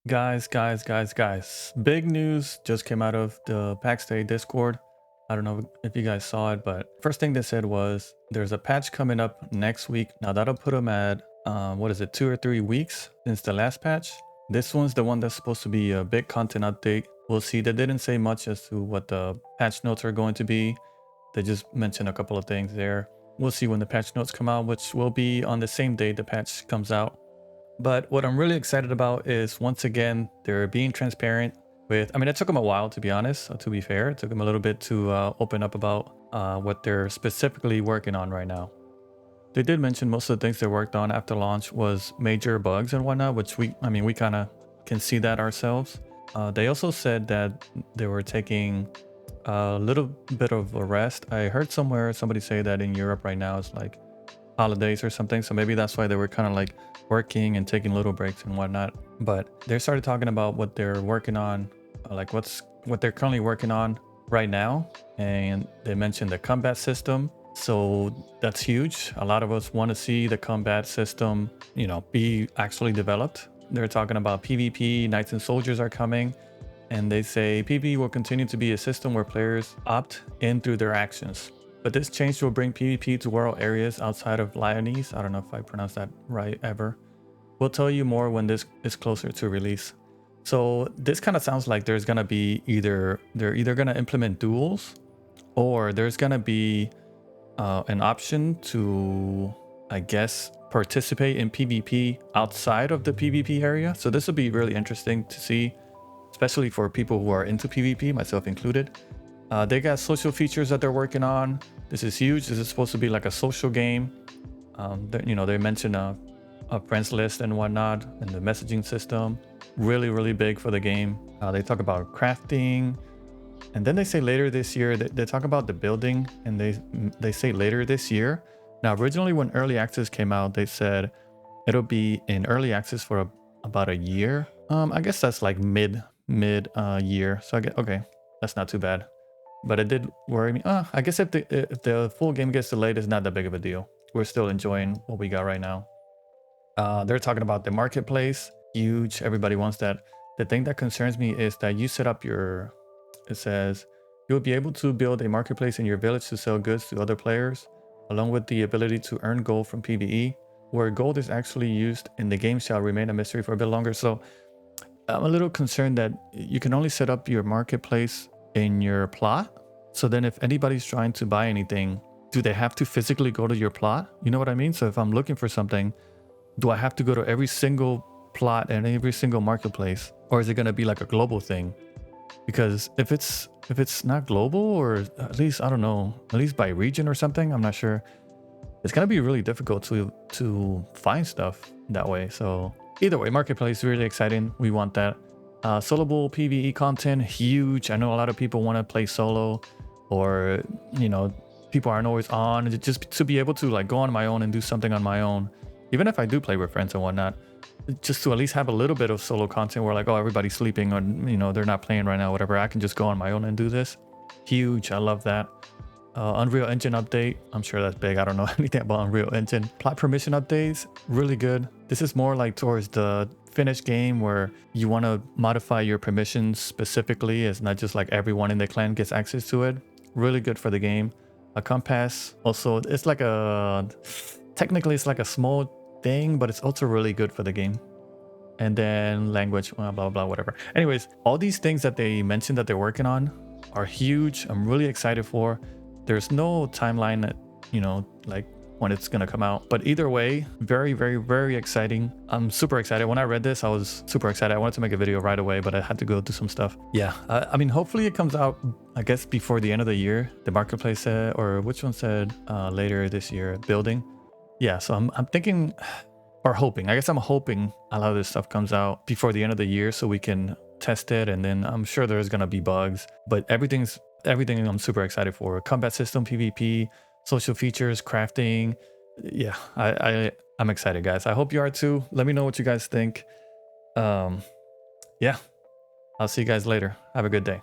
Guys. Big news just came out of the Pax Dei Discord. I don't know if you guys saw it, but first thing they said was there's a patch coming up next week. Now that'll put them at, what is it, 2 or 3 weeks since the last patch. This one's the one that's supposed to be a big content update. We'll see. They didn't say much as to what the patch notes are going to be. They just mentioned a couple of things there. We'll see when the patch notes come out, which will be on the same day the patch comes out. But what I'm really excited about is, once again, they're being transparent with, I mean, it took them a while, to be honest, to be fair. It took them a little bit to open up about what they're specifically working on right now. They did mention most of the things they worked on after launch was major bugs and whatnot, which we kind of can see that ourselves. They also said that they were taking a little bit of a rest. I heard somewhere somebody say that in Europe right now it's like holidays or something, so maybe that's why they were kind of like working and taking little breaks and whatnot. But they started talking about what they're working on, like what they're currently working on right now, and they mentioned the combat system. So that's huge. A lot of us want to see the combat system, be actually developed. They're talking about PvP, knights and soldiers are coming, and they say PvP will continue to be a system where players opt in through their actions. But this change will bring PvP to rural areas outside of Lyonese. I don't know if I pronounced that right ever. We'll tell you more when this is closer to release. So this kind of sounds like there's gonna be they're either gonna implement duels, or there's gonna be an option to, I guess, participate in PvP outside of the PvP area. So this will be really interesting to see, especially for people who are into PvP, myself included. They got social features that they're working on. This is huge. This is supposed to be like a social game. They mentioned a friends list and whatnot, and the messaging system. Really big for the game. They talk about crafting, and then they say later this year. They talk about the building, and they say later this year. Now, originally when early access came out, they said it'll be in early access for about a year. I guess that's like mid year. So I get, okay, that's not too bad. But it did worry me. I guess if the full game gets delayed, it's not that big of a deal. We're still enjoying what we got right now. They're talking about the marketplace. Huge. Everybody wants that. The thing that concerns me is that you set up it says you'll be able to build a marketplace in your village to sell goods to other players, along with the ability to earn gold from PvE. Where gold is actually used in the game shall remain a mystery for a bit longer. So I'm a little concerned that you can only set up your marketplace in your plot. So then if anybody's trying to buy anything, do they have to physically go to your plot? You know what I mean? So if I'm looking for something, do I have to go to every single plot and every single marketplace, or is it going to be like a global thing? Because if it's not global, or at least, I don't know, at least by region or something, I'm not sure, it's going to be really difficult to find stuff that way. So either way, marketplace, really exciting. We want that. Soloable PvE content, huge. I know a lot of people want to play solo, or people aren't always on. Just to be able to like go on my own and do something on my own, even if I do play with friends and whatnot, just to at least have a little bit of solo content where like, oh, everybody's sleeping, or they're not playing right now, whatever. I can just go on my own and do this. Huge. I love that. Unreal Engine update. I'm sure that's big. I don't know anything about Unreal Engine. Plot permission updates, really good. This is more like towards the finished game where you want to modify your permissions specifically. It's not just like everyone in the clan gets access to it. Really good for the game. A compass. Also, it's like technically it's like a small thing, but it's also really good for the game. And then language, blah, blah, blah, whatever. Anyways, all these things that they mentioned that they're working on are huge. I'm really excited for. There's no timeline that, like when it's going to come out. But either way, very exciting. I'm super excited. When I read this, I was super excited. I wanted to make a video right away, but I had to go do some stuff. Yeah, I mean, hopefully it comes out, I guess, before the end of the year. The marketplace said, or which one said later this year, building. Yeah, so I'm thinking, or hoping, I guess I'm hoping a lot of this stuff comes out before the end of the year so we can test it. And then I'm sure there's going to be bugs, but everything I'm super excited for. Combat system, PvP, social features, crafting. Yeah, I'm excited, guys. I hope you are too. Let me know what you guys think. Yeah, I'll see you guys later. Have a good day.